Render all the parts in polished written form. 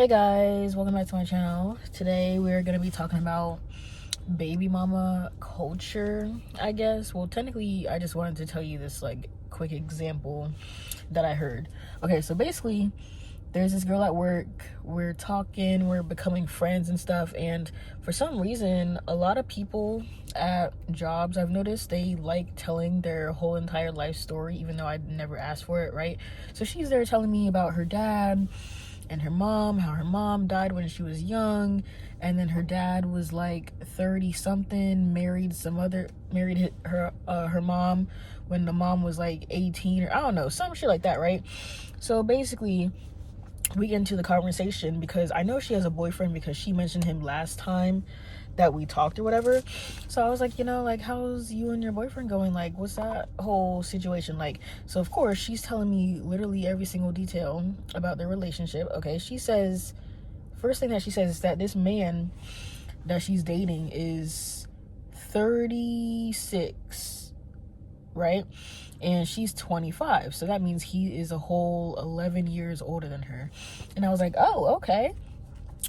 Hey guys, welcome back to my channel. Today we're gonna be talking about baby mama culture, I guess. Well, technically I just wanted to tell you this like quick example that I heard. Okay, so basically there's this girl at work, we're talking, we're becoming friends and stuff, and for some reason a lot of people at jobs, I've noticed, they like telling their whole entire life story even though I never asked for it, right? So she's there telling me about her dad and her mom, how her mom died when she was young, and then her dad was like 30 something, married her mom when the mom was like 18, or I don't know, some shit like that, right? So basically we get into the conversation because I know she has a boyfriend because she mentioned him last time that we talked or whatever. So I was like, like, how's you and your boyfriend going? Like, what's that whole situation like? So of course she's telling me literally every single detail about their relationship. Okay, she says, first thing that she says is that this man that she's dating is 36, right? And she's 25, so that means he is a whole 11 years older than her. And I was like, oh, okay.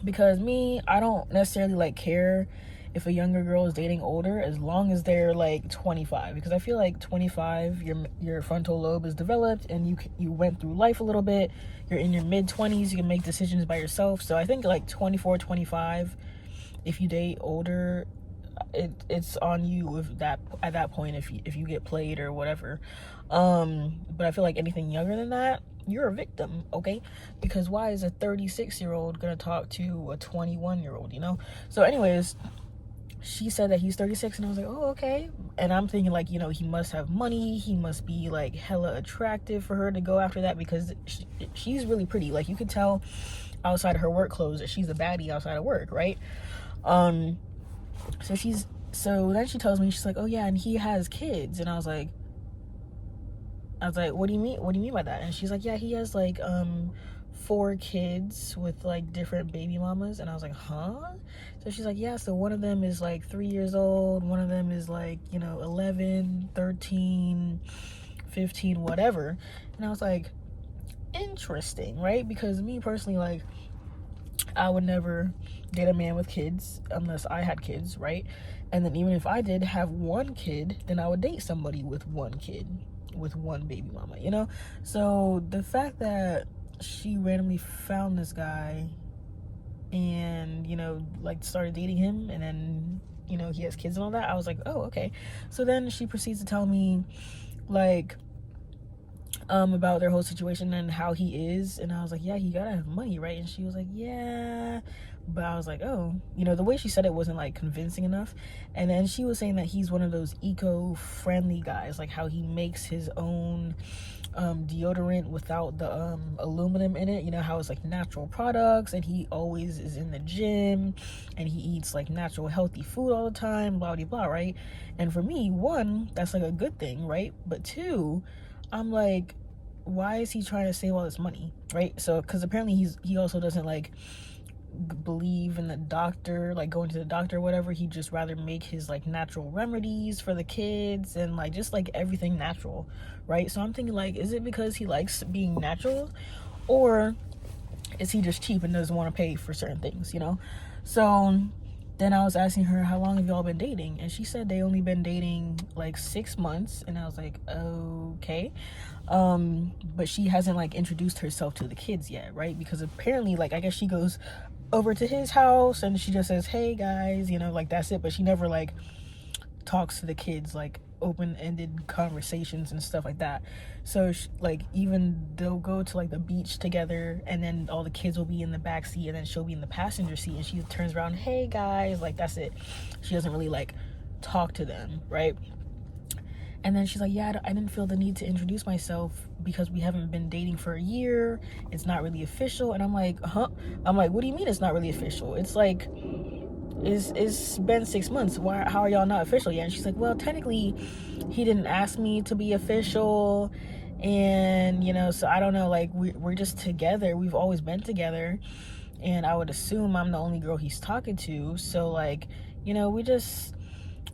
Because me, I don't necessarily like care if a younger girl is dating older as long as they're like 25, because I feel like 25, your frontal lobe is developed and you went through life a little bit. You're in your mid 20s, you can make decisions by yourself. So I think like 24, 25, if you date older, it's on you if that at that point if you get played or whatever. But I feel like anything younger than that, you're a victim, okay? Because why is a 36-year-old gonna talk to a 21-year-old, So anyways, she said that he's 36, and I was like, oh, okay. And I'm thinking like, he must have money, he must be like hella attractive for her to go after that, because she's really pretty. Like, you could tell outside of her work clothes that she's a baddie outside of work, right? So then she tells me, she's like, oh yeah, and he has kids. And I was like, what do you mean by that? And she's like, yeah, he has like 4 kids with like different baby mamas. And I was like, huh? So she's like, yeah, so one of them is like 3 years old, one of them is like 11, 13, 15, whatever. And I was like, interesting, right? Because me personally, like, I would never date a man with kids unless I had kids, right? And then even if I did have one kid, then I would date somebody with one kid, with one baby mama. So the fact that she randomly found this guy and, like, started dating him, and then, he has kids and all that, I was like, oh, okay. So then she proceeds to tell me, like, about their whole situation and how he is. And I was like, yeah, he gotta have money, right? And she was like, yeah. But I was like, oh, the way she said it wasn't like convincing enough. And then she was saying that he's one of those eco-friendly guys, like how he makes his own deodorant without the aluminum in it, how it's like natural products, and he always is in the gym and he eats like natural healthy food all the time, blah blah blah, right? And for me, one, that's like a good thing, right? But two, I'm like, why is he trying to save all this money, right? So because apparently he also doesn't like believe in the doctor, like going to the doctor or whatever. He just rather make his like natural remedies for the kids and like just like everything natural, right? So I'm thinking, like, is it because he likes being natural, or is he just cheap and doesn't want to pay for certain things, So then I was asking her, how long have y'all been dating? And she said they only been dating like 6 months. And I was like, okay. But she hasn't like introduced herself to the kids yet, right? Because apparently, like, I guess she goes over to his house and she just says, hey guys, like, that's it. But she never like talks to the kids, like open-ended conversations and stuff like that. So like, even they'll go to like the beach together, and then all the kids will be in the back seat and then she'll be in the passenger seat, and she turns around, hey guys, like, that's it. She doesn't really like talk to them, right? And then she's like, yeah, I didn't feel the need to introduce myself because we haven't been dating for a year, it's not really official. And I'm like, huh? I'm like, what do you mean it's not really official? It's like, it's been 6 months. How are y'all not official yet? And she's like, well, technically he didn't ask me to be official, and so I don't know, like, we're just together, we've always been together, and I would assume I'm the only girl he's talking to. So like,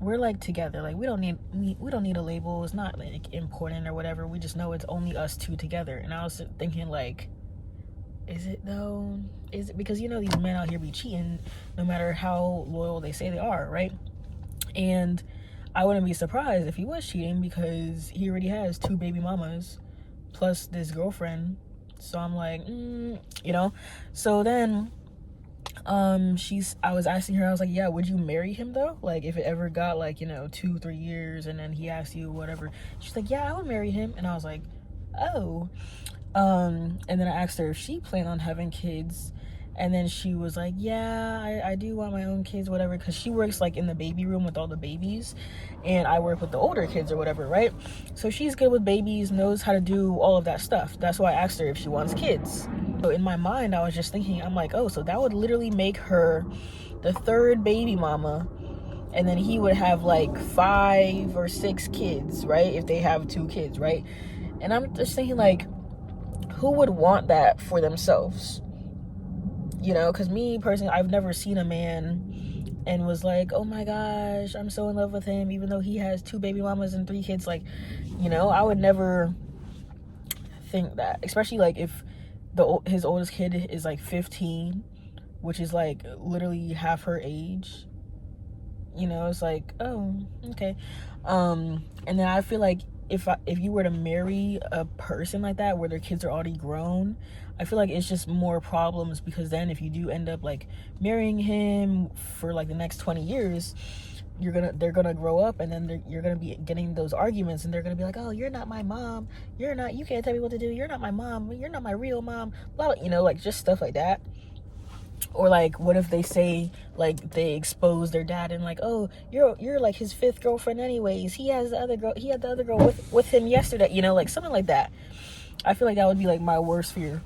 we're like together, like we don't need a label, it's not like important or whatever, we just know it's only us two together. And I was thinking, like, Is it though? Is it? Because you know these men out here be cheating no matter how loyal they say they are, right? And I wouldn't be surprised if he was cheating because he already has 2 baby mamas plus this girlfriend. So I'm like, you know. So then I was asking her, I was like, yeah, would you marry him though? Like if it ever got like, you know, 2-3 years and then he asked you whatever. She's like, yeah, I would marry him. And I was like, oh. And then I asked her if she planned on having kids, and then she was like, yeah, I do want my own kids, whatever, because she works like in the baby room with all the babies, and I work with the older kids or whatever, right? So she's good with babies, knows how to do all of that stuff. That's why I asked her if she wants kids. So in my mind, I was just thinking, I'm like, oh, so that would literally make her the 3rd baby mama, and then he would have like 5 or 6 kids, right? If they have 2 kids, right? And I'm just thinking, like, who would want that for themselves? You know, because me personally, I've never seen a man and was like, oh my gosh, I'm so in love with him, even though he has 2 baby mamas and 3 kids. Like, you know, I would never think that, especially like if his oldest kid is like 15, which is like literally half her age. You know, it's like, oh, okay. And then I feel like if you were to marry a person like that where their kids are already grown, I feel like it's just more problems, because then if you do end up like marrying him for like the next 20 years, they're gonna grow up, and then you're gonna be getting those arguments, and they're gonna be like, oh, you're not my mom, you can't tell me what to do, you're not my mom, you're not my real mom, blah, blah, you know, like just stuff like that. Or like, what if they say, like, they expose their dad and like, oh, you're like his 5th girlfriend anyways, he had the other girl with him yesterday, you know, like something like that. I feel like that would be like my worst fear.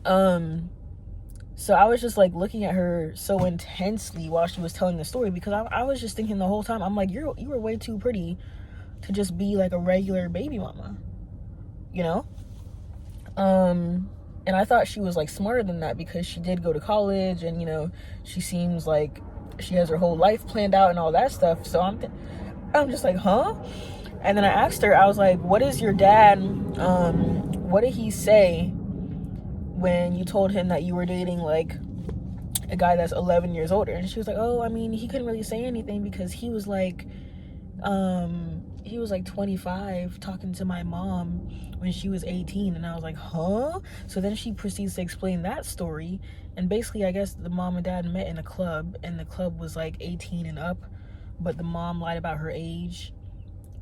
So I was just like looking at her so intensely while she was telling the story, because I was just thinking the whole time, I'm like, you were way too pretty to just be like a regular baby mama, you know. And I thought she was like smarter than that, because she did go to college, and you know, she seems like she has her whole life planned out and all that stuff. So I'm just like, huh? And then I asked her, I was like, what is your dad, what did he say when you told him that you were dating like a guy that's 11 years older? And she was like, oh, I mean, he couldn't really say anything because he was like 25 talking to my mom when she was 18. And I was like, huh? So then she proceeds to explain that story, and basically I guess the mom and dad met in a club, and the club was like 18 and up, but the mom lied about her age.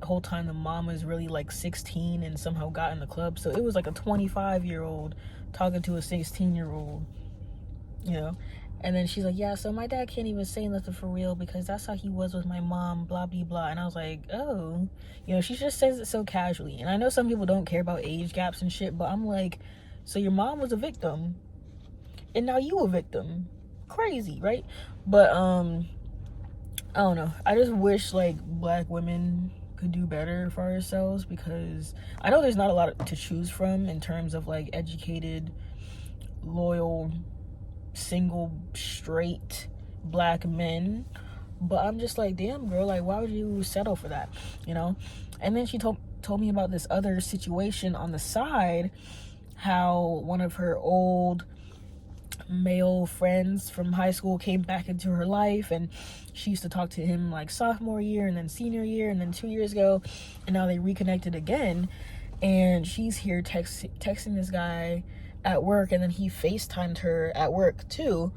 The whole time the mom was really like 16 and somehow got in the club. So it was like a 25-year-old talking to a 16-year-old, you know. And then she's like, yeah, so my dad can't even say nothing for real because that's how he was with my mom, blah, blah, blah. And I was like, oh, you know, she just says it so casually. And I know some people don't care about age gaps and shit, but I'm like, so your mom was a victim and now you a victim. Crazy, right? But I don't know. I just wish like black women could do better for ourselves, because I know there's not a lot to choose from in terms of like educated, loyal, single, straight black men. But I'm just like, damn, girl, like why would you settle for that, you know? And then she told me about this other situation on the side, how one of her old male friends from high school came back into her life, and she used to talk to him like sophomore year and then senior year and then 2 years ago, and now they reconnected again, and she's here texting this guy at work, and then he FaceTimed her at work too.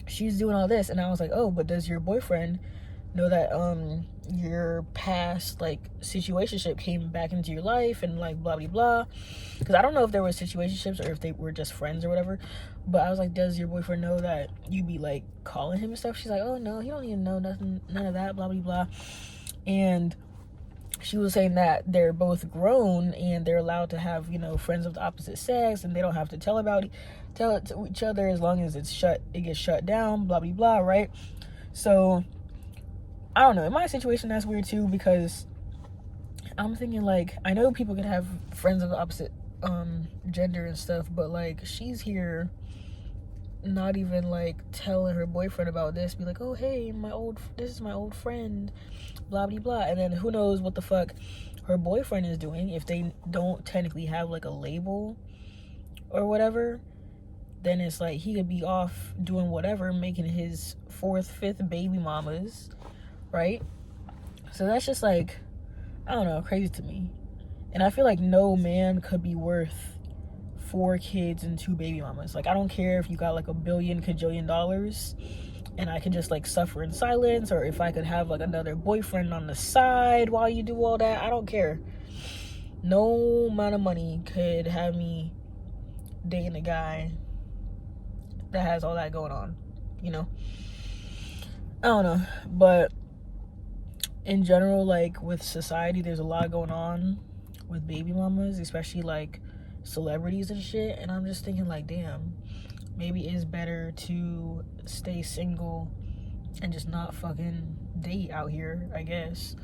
She's doing all this, and I was like, oh, but does your boyfriend know that your past like situationship came back into your life and like blah blah blah? Because I don't know if there were situationships or if they were just friends or whatever, but I was like, does your boyfriend know that you be like calling him and stuff? She's like, oh no, he don't even know nothing, none of that, blah blah blah. And she was saying that they're both grown and they're allowed to have, you know, friends of the opposite sex, and they don't have to tell it to each other as long as it gets shut down, blah blah blah, right? So I don't know, in my situation that's weird too, because I'm thinking like, I know people can have friends of the opposite gender and stuff, but like she's here not even like telling her boyfriend about this, be like, oh hey, this is my old friend, blah blah blah. And then who knows what the fuck her boyfriend is doing if they don't technically have like a label or whatever. then it's like he could be off doing whatever, making his 4th, 5th baby mamas, right? So that's just like, I don't know, crazy to me. And I feel like no man could be worth 4 kids and 2 baby mamas. Like, I don't care if you got like $1 billion kajillion dollars and I could just like suffer in silence, or if I could have like another boyfriend on the side while you do all that. I don't care. No amount of money could have me dating a guy that has all that going on, you know? I don't know. But in general, like with society, there's a lot going on with baby mamas, especially like celebrities and shit. And I'm just thinking like, damn, maybe it's better to stay single and just not fucking date out here, I guess.